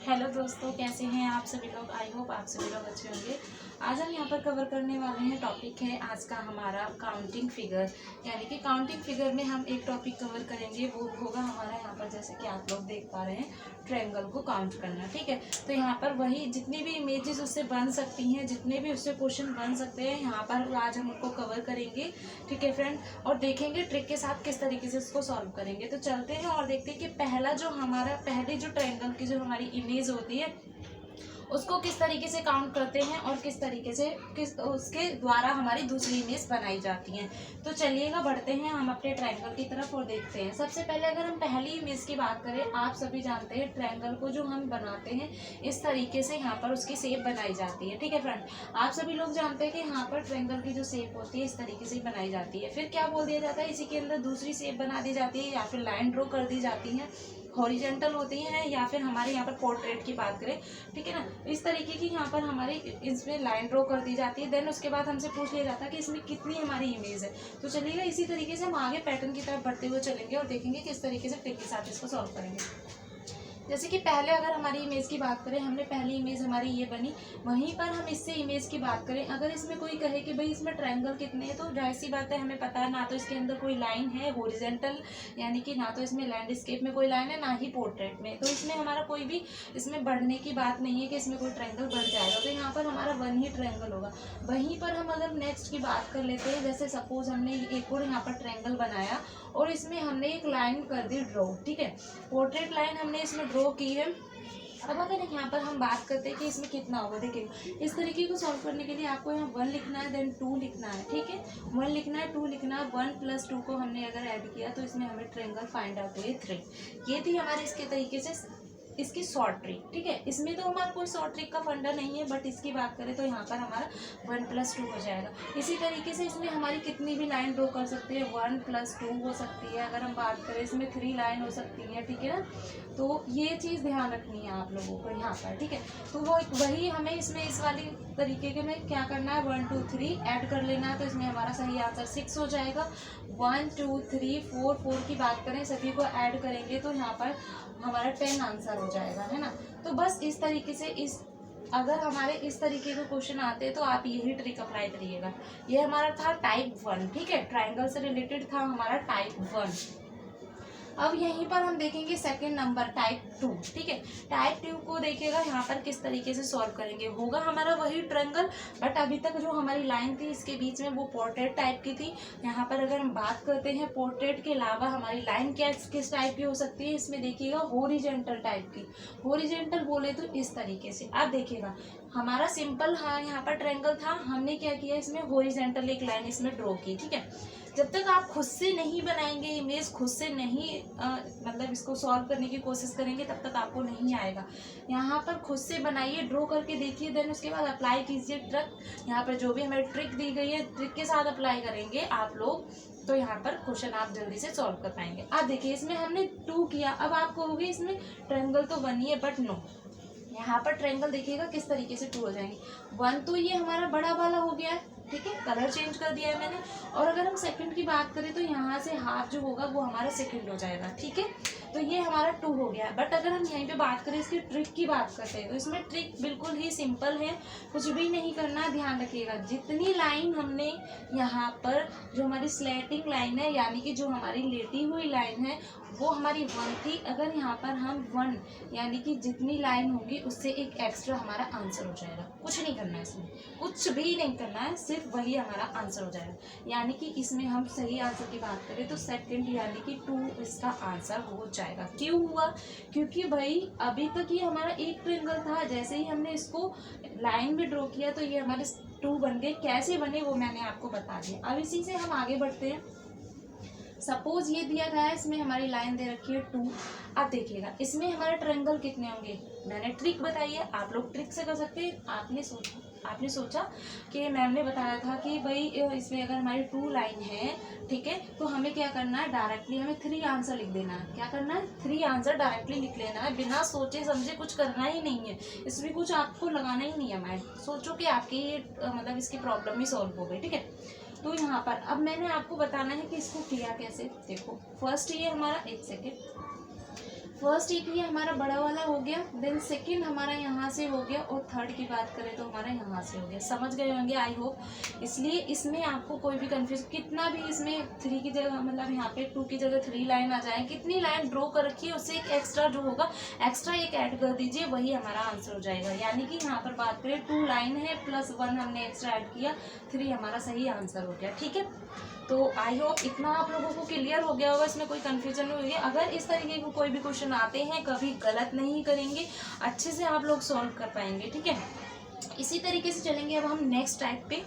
Hello दोस्तों, कैसे हैं आप सभी लोग। आई होप आप सभी लोग अच्छे होंगे। आज हम यहाँ पर कवर करने वाले हैं, टॉपिक है आज का हमारा काउंटिंग फिगर। यानी कि काउंटिंग फिगर में हम एक टॉपिक कवर करेंगे, वो होगा हमारा यहाँ पर जैसे कि आप लोग देख पा रहे हैं, ट्रायंगल को काउंट करना। ठीक है, तो यहाँ पर वही जितनी भी इमेजेस उससे बन सकती हैं, जितने भी उससे क्वेश्चन बन सकते हैं, यहाँ पर आज हम उनको कवर करेंगे। ठीक है फ्रेंड, और देखेंगे ट्रिक के साथ किस तरीके से उसको सॉल्व करेंगे। तो चलते हैं और देखते हैं कि पहली जो ट्रायंगल की जो हमारी इमेज होती है उसको किस तरीके से काउंट करते हैं और किस तरीके से उसके द्वारा हमारी दूसरी इमेज बनाई जाती है। तो चलिएगा बढ़ते हैं हम अपने ट्रायंगल की तरफ और देखते हैं। सबसे पहले अगर हम पहली इमेज की बात करें, आप सभी जानते हैं ट्रायंगल को जो हम बनाते हैं इस तरीके से यहाँ पर उसकी शेप बनाई जाती है। ठीक है फ्रेंड, आप सभी लोग जानते हैं कि यहाँ पर ट्रायंगल की जो शेप होती है इस तरीके से बनाई जाती है। फिर क्या बोल दिया जाता है, इसी के अंदर दूसरी शेप बना दी जाती है या फिर लाइन ड्रॉ कर दी जाती है, हॉरिजेंटल होती हैं, या फिर हमारे यहाँ पर पोर्ट्रेट की बात करें, ठीक है ना, इस तरीके की यहाँ पर हमारी इसमें लाइन ड्रॉ कर दी जाती है। देन उसके बाद हमसे पूछ लिया जाता है कि इसमें कितनी हमारी इमेज है। तो चलिएगा इसी तरीके से हम आगे पैटर्न की तरफ बढ़ते हुए चलेंगे और देखेंगे किस तरीके से ट्रिक के साथ इसको सॉल्व करेंगे। जैसे कि पहले अगर हमारी इमेज की बात करें, हमने पहली इमेज हमारी ये बनी, वहीं पर हम इससे इमेज की बात करें, अगर इसमें कोई कहे कि भाई इसमें ट्रायंगल कितने हैं, तो जाहिर सी बात है हमें पता है ना तो इसके अंदर कोई लाइन है हॉरिजॉन्टल, यानी कि ना तो इसमें लैंडस्केप में कोई लाइन है ना ही पोर्ट्रेट में, तो इसमें हमारा कोई भी इसमें बढ़ने की बात नहीं है कि इसमें कोई ट्रायंगल बढ़ जाएगा। तो यहाँ पर हमारा वन ही ट्रायंगल होगा। वहीं पर हम अगर नेक्स्ट की बात कर लेते हैं, जैसे सपोज हमने एक और यहाँ पर ट्रायंगल बनाया और इसमें हमने एक लाइन कर दी ड्रॉ। ठीक है, पोर्ट्रेट लाइन हमने इसमें ड्रॉ की है। अब अगर यहाँ पर हम बात करते हैं कि इसमें कितना होगा, देखिए इस तरीके को सॉल्व करने के लिए आपको यहाँ 1 लिखना है, देन 2 लिखना है। ठीक है, 1 लिखना है, 2 लिखना है, 1 + 2 को हमने अगर ऐड किया तो इसमें हमें ट्रायंगल फाइंड आउट हुए 3। ये थी हमारे इसके तरीके से इसकी शॉर्ट ट्रिक। ठीक है, इसमें तो हमारा कोई शॉर्ट ट्रिक का फंडा नहीं है, बट इसकी बात करें तो यहाँ पर हमारा 1 + 2 हो जाएगा। इसी तरीके से इसमें हमारी कितनी भी लाइन ड्रॉ कर सकते हैं, 1 + 2 हो सकती है। अगर हम बात करें इसमें 3 लाइन हो सकती है। ठीक है ना, तो ये चीज़ ध्यान रखनी है आप लोगों को यहाँ पर। ठीक है, तो वही हमें इसमें इस वाली तरीके के में क्या करना है, 1 2 3 ऐड कर लेना है, तो इसमें हमारा सही आंसर 6 हो जाएगा। 1 2 3 4 की बात करें, सभी को ऐड करेंगे तो यहाँ पर हमारा 10 आंसर हो जाएगा, है ना। तो बस इस तरीके से अगर हमारे इस तरीके के क्वेश्चन आते हैं तो आप यही ट्रिक अप्लाई करिएगा। ये हमारा था टाइप 1। ठीक है, ट्रायंगल से रिलेटेड था हमारा टाइप 1। अब यहीं पर हम देखेंगे सेकंड नंबर टाइप 2। ठीक है, टाइप 2 को देखिएगा यहाँ पर किस तरीके से सॉल्व करेंगे। होगा हमारा वही ट्रायंगल, बट अभी तक जो हमारी लाइन थी इसके बीच में वो पोर्ट्रेट टाइप की थी। यहाँ पर अगर हम बात करते हैं पोर्ट्रेट के अलावा हमारी लाइन क्या किस टाइप की हो सकती है, इसमें देखिएगा हॉरिजॉन्टल टाइप की। हॉरिजॉन्टल बोले तो इस तरीके से आप देखिएगा हमारा सिंपल, हाँ यहाँ पर ट्रायंगल था, हमने क्या किया इसमें हॉरिजॉन्टल एक लाइन इसमें ड्रॉ की। ठीक है, जब तक आप खुद से नहीं बनाएंगे इमेज, खुद से नहीं मतलब इसको सॉल्व करने की कोशिश करेंगे, तब तक आपको नहीं आएगा। यहाँ पर खुद से बनाइए, ड्रॉ करके देखिए, देन उसके बाद अप्लाई कीजिए ट्रिक। यहाँ पर जो भी हमें ट्रिक दी गई है, ट्रिक के साथ अप्लाई करेंगे आप लोग, तो यहाँ पर क्वेश्चन आप जल्दी से सॉल्व कर पाएंगे। आप देखिए इसमें हमने 2 किया, अब आप कहोगे इसमें ट्रायंगल तो 1 ही है, बट नो, यहाँ पर ट्रायंगल देखिएगा किस तरीके से 2 हो जाएंगे। 1 तो ये हमारा बड़ा वाला हो गया है। ठीक है, कलर चेंज कर दिया है मैंने। और अगर हम सेकंड की बात करें तो यहाँ से हाफ जो होगा वो हमारा सेकंड हो जाएगा। ठीक है, तो ये हमारा 2 हो गया। बट अगर हम यहीं पे बात करें इसकी ट्रिक की बात करते हैं, तो इसमें ट्रिक बिल्कुल ही सिंपल है, कुछ भी नहीं करना। ध्यान रखिएगा जितनी लाइन हमने यहाँ पर जो हमारी स्लैटिंग लाइन है, यानी कि जो हमारी लेटी हुई लाइन है, वो हमारी 1 थी। अगर यहाँ पर हम 1 यानी कि जितनी लाइन होगी उससे एक एक्स्ट्रा हमारा आंसर हो जाएगा। कुछ नहीं करना है, इसमें कुछ भी नहीं करना है, सिर्फ वही हमारा आंसर हो जाएगा। यानी कि इसमें हम सही आंसर की बात करें तो सेकंड यानी कि 2 इसका आंसर हो जाएगा। क्यों हुआ, क्योंकि भाई अभी तक ये हमारा एक ट्रायंगल था, जैसे ही हमने इसको लाइन में ड्रॉ किया तो ये हमारे 2 बन गए। कैसे बने वो मैंने आपको बता दिया। अब इसी से हम आगे बढ़ते हैं। सपोज ये दिया गया है, इसमें हमारी लाइन दे रखी है 2। अब देखिएगा इसमें हमारे ट्रायंगल कितने होंगे, मैंने ट्रिक बताई है, आप लोग ट्रिक से कर सकते हैं। आपने सोचा कि मैम ने बताया था कि भाई इसमें अगर हमारी 2 लाइन है, ठीक है, तो हमें क्या करना है, डायरेक्टली हमें 3 आंसर लिख देना है। क्या करना है, 3 आंसर डायरेक्टली लिख लेना है, बिना सोचे समझे, कुछ करना ही नहीं है, इसमें कुछ आपको लगाना ही नहीं है माइंड। सोचो कि आपकी ये मतलब इसकी प्रॉब्लम ही सॉल्व हो गई। ठीक है, तो यहाँ पर अब मैंने आपको बताना है कि इसको किया कैसे। देखो फर्स्ट ये हमारा, एक सेकेंड, फर्स्ट एक ये हमारा बड़ा वाला हो गया, देन सेकंड हमारा यहाँ से हो गया, और थर्ड की बात करें तो हमारा यहाँ से हो गया। समझ गए होंगे आई होप। इसलिए इसमें आपको कोई भी कंफ्यूज, कितना भी इसमें 3 की जगह मतलब यहाँ पे 2 की जगह 3 लाइन आ जाए, कितनी लाइन ड्रॉ कर रखी है उससे एक एक्स्ट्रा जो होगा एक्स्ट्रा एक ऐड कर दीजिए, वही हमारा आंसर हो जाएगा। यानी कि यहाँ पर बात करें 2 लाइन है प्लस 1 हमने एक्स्ट्रा ऐड किया, 3 हमारा सही आंसर हो गया। ठीक है, तो आई होप इतना आप लोगों को क्लियर हो गया होगा, इसमें कोई कंफ्यूजन नहीं होगी। अगर इस तरीके को कोई भी क्वेश्चन आते हैं, कभी गलत नहीं करेंगे, अच्छे से आप लोग सॉल्व कर पाएंगे। ठीक है, इसी तरीके से चलेंगे अब हम नेक्स्ट टाइप पे,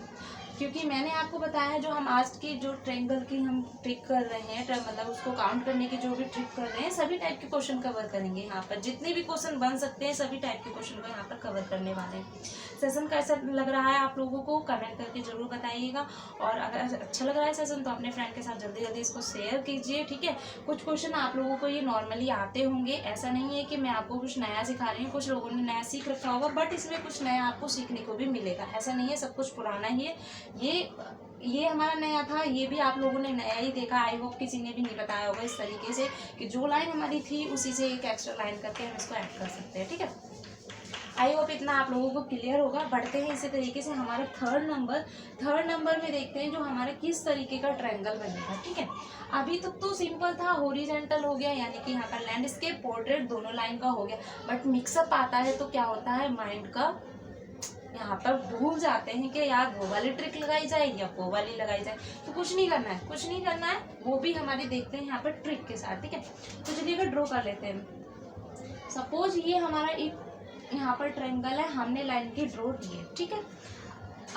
क्योंकि मैंने आपको बताया जो हम आज की जो ट्रायंगल की हम ट्रिक कर रहे हैं, मतलब उसको काउंट करने की जो भी ट्रिक कर रहे हैं, सभी टाइप के क्वेश्चन कवर करेंगे। यहाँ पर जितने भी क्वेश्चन बन सकते हैं सभी टाइप के क्वेश्चन को यहाँ पर कवर करने वाले हैं। सेशन कैसा लग रहा है आप लोगों को कमेंट करके जरूर बताइएगा, और अगर अच्छा लग रहा है सेशन तो अपने फ्रेंड के साथ जल्दी जल्दी इसको शेयर कीजिए। ठीक है, कुछ क्वेश्चन आप लोगों को ये नॉर्मली आते होंगे, ऐसा नहीं है कि मैं आपको कुछ नया सिखा रही हूँ, कुछ लोगों ने नया सीख रखा होगा, बट इसमें कुछ नया आपको सीखने को भी मिलेगा, ऐसा नहीं है सब कुछ पुराना ही है। ये हमारा नया था, ये भी आप लोगों ने नया ही देखा। आई होप किसी ने भी नहीं बताया होगा इस तरीके से कि जो लाइन हमारी थी उसी से एक एक्स्ट्रा लाइन करके हम इसको ऐड कर सकते हैं। ठीक है, आई होप इतना आप लोगों को क्लियर होगा। बढ़ते हैं इसी तरीके से हमारे थर्ड नंबर में देखते हैं जो हमारे किस तरीके का ट्रायंगल बनेगा। ठीक है, अभी तक तो सिंपल था, हॉरिजॉन्टल हो गया, यानी कि यहाँ पर लैंडस्केप पोर्ट्रेट दोनों लाइन का हो गया, बट मिक्सअप आता है तो क्या होता है, माइंड का यहाँ पर भूल जाते हैं कि यार वो वाली ट्रिक लगाई जाए या वो वाली लगाई जाए। तो कुछ नहीं करना है, वो भी हमारी देखते हैं यहाँ पर ट्रिक के साथ। ठीक है, तो चलिए ड्रॉ कर लेते हैं। सपोज ये हमारा एक यहाँ पर ट्रायंगल है, हमने लाइन की ड्रॉ की है। ठीक है,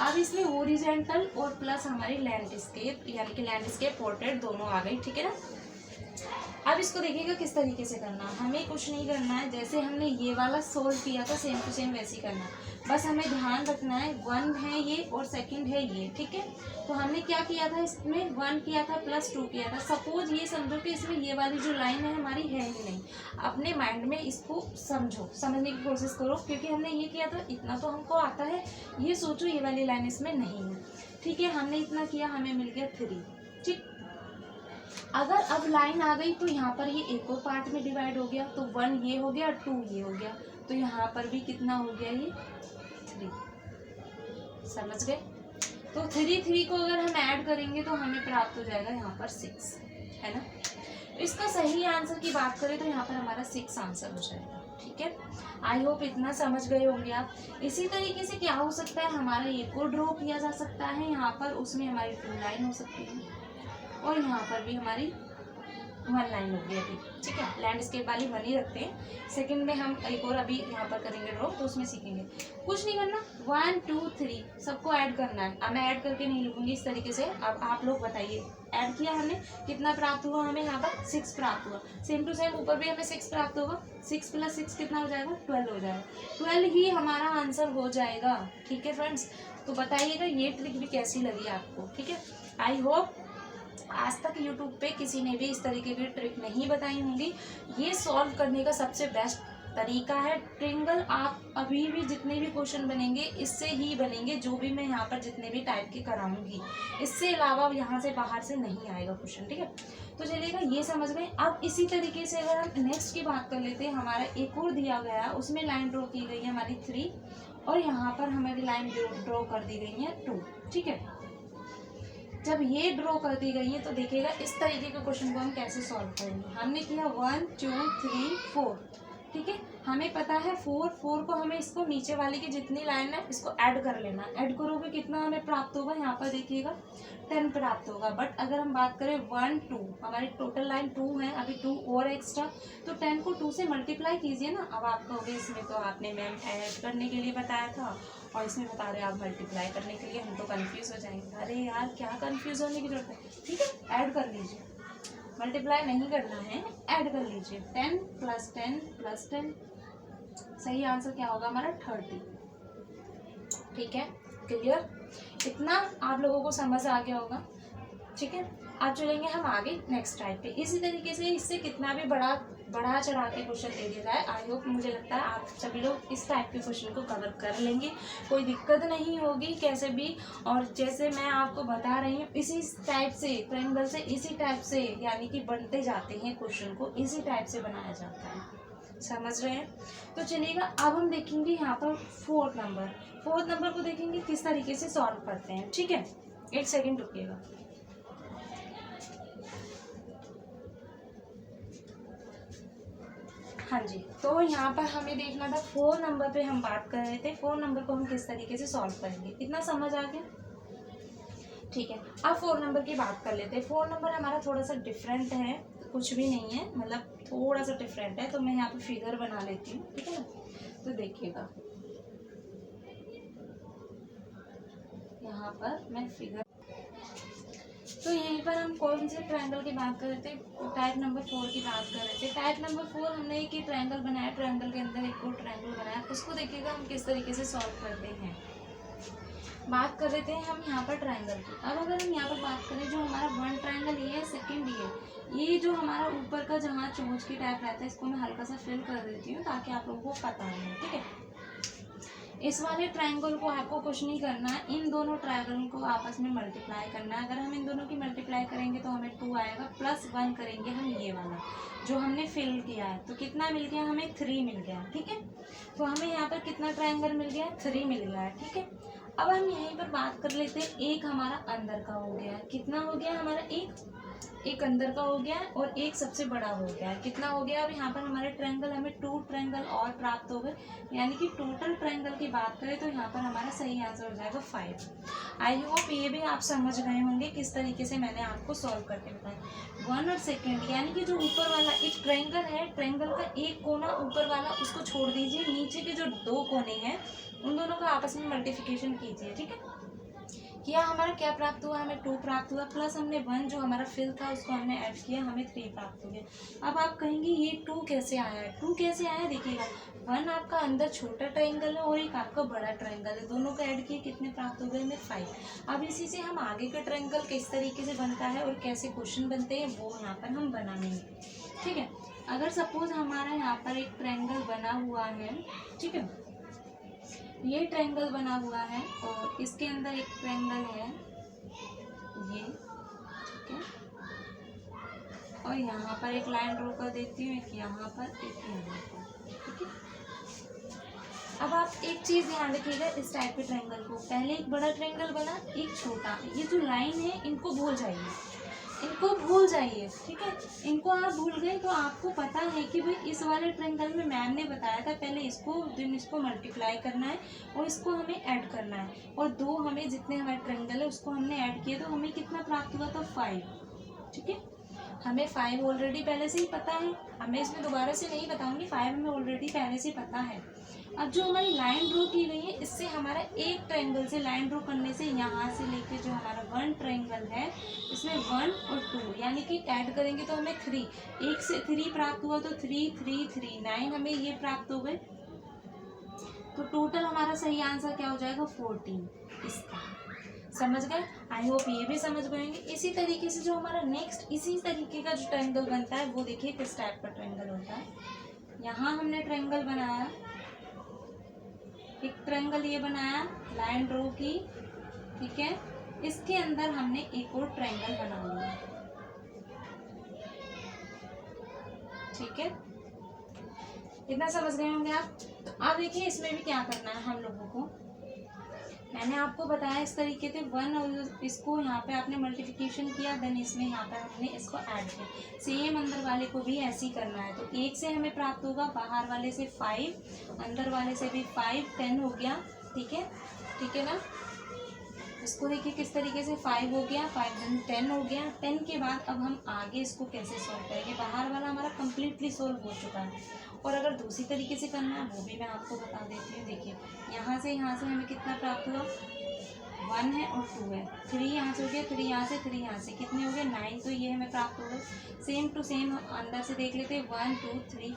अब इसमें हॉरिजॉन्टल और प्लस हमारी लैंडस्केप यानी कि लैंडस्केप पोर्ट्रेट दोनों आ गई। ठीक है ना, अब इसको देखिएगा किस तरीके से करना है। हमें कुछ नहीं करना है, जैसे हमने ये वाला सोल्व किया था सेम टू सेम वैसे ही करना है। बस हमें ध्यान रखना है 1 है ये और सेकंड है ये। ठीक है, तो हमने क्या किया था, इसमें 1 किया था प्लस 2 किया था। सपोज ये समझो कि इसमें ये वाली जो लाइन है हमारी है ही नहीं, अपने माइंड में इसको समझने की कोशिश करो, क्योंकि हमने ये किया था इतना तो हमको आता है, ये सोचो ये वाली लाइन इसमें नहीं है। ठीक है, हमने इतना किया, हमें मिल गया 3। ठीक, अगर अब लाइन आ गई तो यहाँ पर ये एक और पार्ट में डिवाइड हो गया, तो 1 ये हो गया, 2 ये हो गया, तो यहाँ पर भी कितना हो गया, ये 3। समझ गए, तो 3 को अगर हम ऐड करेंगे तो हमें प्राप्त हो जाएगा यहाँ पर 6, है ना। तो इसका सही आंसर की बात करें तो यहाँ पर हमारा 6 आंसर हो जाएगा। ठीक है, आई होप इतना समझ गए होंगे आप। इसी तरीके से क्या हो सकता है, हमारा एक और ड्रॉ किया जा सकता है यहाँ पर, उसमें हमारी 2 लाइन हो सकती है, और यहाँ पर भी हमारी 1 लाइन होगी अभी। ठीक है, लैंडस्केप वाली 1 ही रखते हैं, सेकंड में हम एक और अभी यहाँ पर करेंगे ड्रॉ, तो उसमें सीखेंगे। कुछ नहीं करना, 1 2 3 सबको ऐड करना है। अब मैं ऐड करके नहीं लिखूंगी इस तरीके से, अब आप लोग बताइए। ऐड किया हमने, कितना प्राप्त हुआ हमें यहाँ पर, 6 प्राप्त हुआ। सेम टू सेम ऊपर भी हमें 6 प्राप्त होगा, 6 + 6 कितना हो जाएगा, 12 हो जाएगा। 12 ही हमारा आंसर हो जाएगा। ठीक है फ्रेंड्स, तो बताइएगा ये ट्रिक भी कैसी लगी आपको। ठीक है, आई होप आज तक YouTube पे किसी ने भी इस तरीके की ट्रिक नहीं बताई होंगी। ये सॉल्व करने का सबसे बेस्ट तरीका है ट्रायंगल। आप अभी भी जितने भी क्वेश्चन बनेंगे इससे ही बनेंगे, जो भी मैं यहाँ पर जितने भी टाइप के कराऊंगी, इससे अलावा यहाँ से बाहर से नहीं आएगा क्वेश्चन। ठीक है, तो चलिएगा ये समझ गए। अब इसी तरीके से अगर हम नेक्स्ट की बात कर लेते हैं, हमारा एक और दिया गया है, उसमें लाइन ड्रॉ की गई है हमारी 3, और यहाँ पर हमारी लाइन ड्रॉ कर दी गई है 2। ठीक है, जब ये ड्रॉ कर दी गई है तो देखिएगा इस तरीके के क्वेश्चन को हम कैसे सॉल्व करेंगे। हमने किया 1 2 3 4। ठीक है, हमें पता है 4 को हमें इसको नीचे वाली की जितनी लाइन है इसको ऐड कर लेना। ऐड करोगे कितना हमें प्राप्त होगा, यहाँ पर देखिएगा 10 प्राप्त होगा। बट अगर हम बात करें 1 2, हमारी टोटल लाइन 2 है, अभी 2 और एक्स्ट्रा, तो 10 को 2 से मल्टीप्लाई कीजिए ना। अब आप कहोगे इसमें तो आपने मैम ऐड करने के लिए बताया था और इसमें बता रहे आप मल्टीप्लाई करने के लिए, हम तो कंफ्यूज हो जाएंगे। अरे यार क्या कंफ्यूज होने की जरूरत है। ठीक है, ऐड कर लीजिए, मल्टीप्लाई नहीं करना है, ऐड कर लीजिए। 10 + 10 + 10, सही आंसर क्या होगा हमारा 30। ठीक है, क्लियर, इतना आप लोगों को समझ आ गया होगा। ठीक है, अब चलेंगे हम आगे नेक्स्ट टाइप पे। इसी तरीके से इससे कितना भी बढ़ा चढ़ा के क्वेश्चन दे दिया जाए, आई होप मुझे लगता है आप सभी लोग इस टाइप के क्वेश्चन को कवर कर लेंगे, कोई दिक्कत नहीं होगी कैसे भी। और जैसे मैं आपको बता रही हूँ इसी टाइप से ट्रायंगल से इसी टाइप से यानी कि बनते जाते हैं, क्वेश्चन को इसी टाइप से बनाया जाता है, समझ रहे हैं। तो चलिएगा अब हम देखेंगे यहाँ पर फोर्थ नंबर को देखेंगे किस तरीके से सॉल्व करते हैं। ठीक है, एक सेकेंड रुकिएगा। हाँ जी, तो यहाँ पर हमें देखना था 4 नंबर पे हम बात कर रहे थे, 4 नंबर को हम किस तरीके से सॉल्व करेंगे, इतना समझ आ गया। ठीक है, अब 4 नंबर की बात कर लेते हैं। 4 नंबर हमारा थोड़ा सा डिफरेंट है, कुछ भी नहीं है, मतलब थोड़ा सा डिफरेंट है। तो मैं यहाँ पे फिगर बना लेती हूँ, ठीक है ना। तो देखिएगा यहाँ पर मैं फिगर, तो यहीं पर हम कौन से ट्रायंगल की बात कर रहे थे, टाइप नंबर 4 की बात कर रहे थे। टाइप नंबर 4 हमने एक ही ट्रायंगल बनाया, ट्रायंगल के अंदर एक और ट्रायंगल बनाया, उसको देखिएगा हम किस तरीके से सॉल्व करते हैं। बात कर रहे थे हम यहाँ पर ट्रायंगल की। अब अगर हम यहाँ पर बात करें, जो हमारा 1 ट्रायंगल ये है, सेकंड ये जो हमारा ऊपर का जहाँ चोंच की टाइप रहता है, इसको मैं हल्का सा फिल कर देती हूँ ताकि आप लोगों को पता है। ठीक है, इस वाले ट्रायंगल को आपको कुछ नहीं करना है, इन दोनों ट्रायंगल को आपस में मल्टीप्लाई करना है। अगर हम इन दोनों की मल्टीप्लाई करेंगे तो हमें 2 आएगा, प्लस 1 करेंगे हम ये वाला जो हमने फिल किया है, तो कितना मिल गया हमें, 3 मिल गया। ठीक है, तो हमें यहाँ पर कितना ट्रायंगल मिल गया, 3 मिल गया है। ठीक है, अब हम यहीं पर बात कर लेते हैं, एक हमारा अंदर का हो गया, कितना हो गया हमारा, एक अंदर का हो गया और एक सबसे बड़ा हो गया। कितना हो गया, अब यहाँ पर हमारे ट्रायंगल, हमें 2 ट्रायंगल और प्राप्त हो गए, यानी कि टोटल ट्रायंगल की बात करें तो यहाँ पर हमारा सही आंसर हो जाएगा 5। आई होप ये भी आप समझ गए होंगे किस तरीके से मैंने आपको सॉल्व करके बताया। 1 और सेकेंड, यानी कि जो ऊपर वाला एक ट्रायंगल है, ट्रायंगल का एक कोना ऊपर वाला उसको छोड़ दीजिए, नीचे के जो 2 कोने हैं उन दोनों का आपस में मल्टीप्लिकेशन कीजिए। ठीक है, किया, हमारा क्या प्राप्त हुआ, हमें 2 प्राप्त हुआ, प्लस हमने 1 जो हमारा फिल था उसको हमने ऐड किया, हमें 3 प्राप्त हो गया। अब आप कहेंगे ये 2 कैसे आया है, 2 कैसे आया, देखिएगा 1 आपका अंदर छोटा ट्रायंगल है और एक आपका बड़ा ट्रायंगल है, दोनों का ऐड किए, कितने प्राप्त हो गए हमें 5। अब इसी से हम आगे का ट्रायंगल किस तरीके से बनता है और कैसे क्वेश्चन बनते हैं वो यहाँ पर हम बनाएंगे। ठीक है, अगर सपोज हमारा यहाँ पर एक ट्रायंगल बना हुआ है, ठीक है, ये ट्रायंगल बना हुआ है और इसके अंदर एक ट्रायंगल है ये, ठीक है, और यहाँ पर एक लाइन ड्रॉ कर देती हूँ, एक यहाँ पर, एक यहाँ पर। ठीक है, अब आप एक चीज़ ध्यान रखिएगा, इस टाइप के ट्रायंगल को, पहले एक बड़ा ट्रायंगल बना, एक छोटा, ये जो लाइन है इनको भूल जाइए, इनको भूल जाइए। ठीक है, इनको आप भूल गए तो आपको पता है कि भाई इस वाले ट्रायंगल में मैम ने बताया था पहले इसको मल्टीप्लाई करना है और इसको हमें ऐड करना है, और 2 हमें जितने हमारे ट्रायंगल है उसको हमने ऐड किया, तो हमें कितना प्राप्त हुआ था, 5। ठीक है, हमें 5 ऑलरेडी पहले से ही पता है, हमें इसमें दोबारा से नहीं बताऊंगी, 5 हमें ऑलरेडी पहले से पता है। अब जो हमारी लाइन ड्रॉ की गई है, इससे हमारा एक ट्रायंगल से लाइन ड्रॉ करने से यहाँ से लेके जो हमारा 1 ट्रायंगल है इसमें 1 और 2 यानी कि ऐड करेंगे तो हमें 3, 1 से 3 प्राप्त हुआ, तो 3 3 3 9 हमें ये प्राप्त हो गए, तो टोटल हमारा सही आंसर क्या हो जाएगा, 14 इसका। समझ गए, आई होप ये भी समझ गए होंगे। इसी तरीके से जो हमारा नेक्स्ट इसी तरीके का जो ट्रायंगल बनता है वो देखिए किस टाइप का ट्रायंगल होता है। यहाँ हमने ट्रायंगल बनाया, एक ट्रायंगल ये बनाया, लाइन ड्रॉ की, ठीक है, इसके अंदर हमने एक और ट्रायंगल बना लिया। ठीक है, इतना समझ गए होंगे आप। तो अब देखिए इसमें भी क्या करना है हम लोगों को, मैंने आपको बताया इस तरीके से 1 और इसको यहाँ पे आपने मल्टीप्लिकेशन किया, देन इसमें यहाँ पे हमने इसको ऐड किया, सेम अंदर वाले को भी ऐसे ही करना है। तो 1 से हमें प्राप्त होगा, बाहर वाले से 5, अंदर वाले से भी 5, 10 हो गया। ठीक है, ठीक है ना, इसको देखिए किस तरीके से 5 हो गया, 5 10 हो गया। 10 के बाद अब हम आगे इसको कैसे सॉल्व करेंगे, बाहर वाला हमारा कम्प्लीटली सॉल्व हो चुका है, और अगर दूसरी तरीके से करना है वो भी मैं आपको बता देती हूँ। देखिए यहाँ से हमें कितना प्राप्त हुआ, 1 है और 2 है, 3 यहाँ से हो गया, 3 यहाँ से, 3 यहाँ से, कितने हो गए 9, तो ये हमें प्राप्त हो गए। सेम टू सेम अंदर से देख लेते हैं, 1 2 3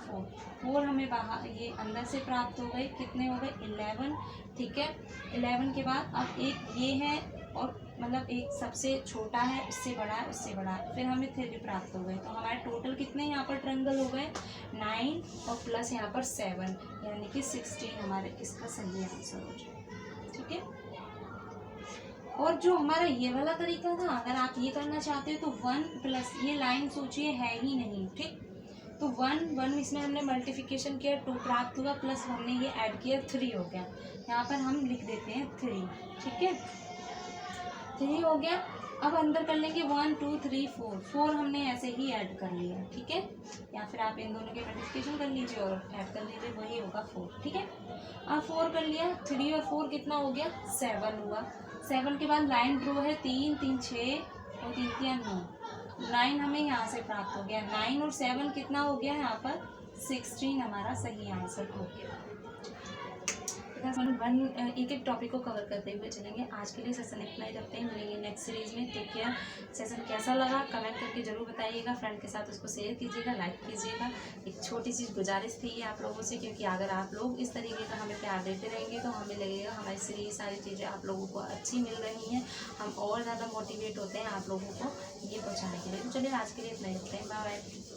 4 हमें बाहर ये अंदर से प्राप्त हो गए, कितने हो गए 11। ठीक है, 11 के बाद अब एक ये है और मतलब एक सबसे छोटा है, उससे बड़ा है, उससे बड़ा है, फिर हमें 3 प्राप्त हो गए। तो हमारे टोटल कितने यहाँ पर ट्रायंगल हो गए? 9 और प्लस यहाँ पर 7, यानी कि 16 हमारे इसका सही आंसर हो जाए। ठीक है। और जो हमारा ये वाला तरीका था, अगर आप ये करना चाहते हो तो 1 प्लस ये लाइन सोचिए है ही नहीं, ठीक। तो 1 इसमें हमने मल्टीप्लिकेशन किया, 2 प्राप्त हुआ, प्लस हमने ये ऐड किया, 3 हो गया। यहाँ पर हम लिख देते हैं 3, ठीक है। 3 हो गया। अब अंदर कर लेंगे 1 2 3 4 हमने ऐसे ही ऐड कर लिया, ठीक है। या फिर आप इन दोनों के मल्टीप्लिकेशन कर लीजिए और ऐड कर लीजिए, वही होगा 4, ठीक है। अब 4 कर लिया, 3 और 4 कितना हो गया? 7 हुआ। 7 के बाद लाइन ड्रो है, 3 3 6 और 3 3 9, 9 हमें यहाँ से प्राप्त हो गया। 9 और 7 कितना हो गया यहाँ पर? 16 हमारा सही आंसर हो गया। एक एक टॉपिक को कवर करते हुए चलेंगे। आज के लिए सेशन इतना ही रखते हैं, मिलेंगे नेक्स्ट सीरीज में। Take care. सेशन कैसा लगा कमेंट करके जरूर बताइएगा, फ्रेंड के साथ उसको शेयर कीजिएगा, लाइक कीजिएगा। एक छोटी सी गुजारिश थी आप लोगों से, क्योंकि अगर आप लोग इस तरीके का हमें प्यार देते रहेंगे तो हमें लगेगा हमारी सीरीज सारी चीज़ें आप लोगों को अच्छी मिल रही हैं, हम और ज़्यादा मोटिवेट होते हैं आप लोगों को ये पहुँचाने के लिए। तो चलिए आज के लिए इतना ही रखते हैं, बाय बाय।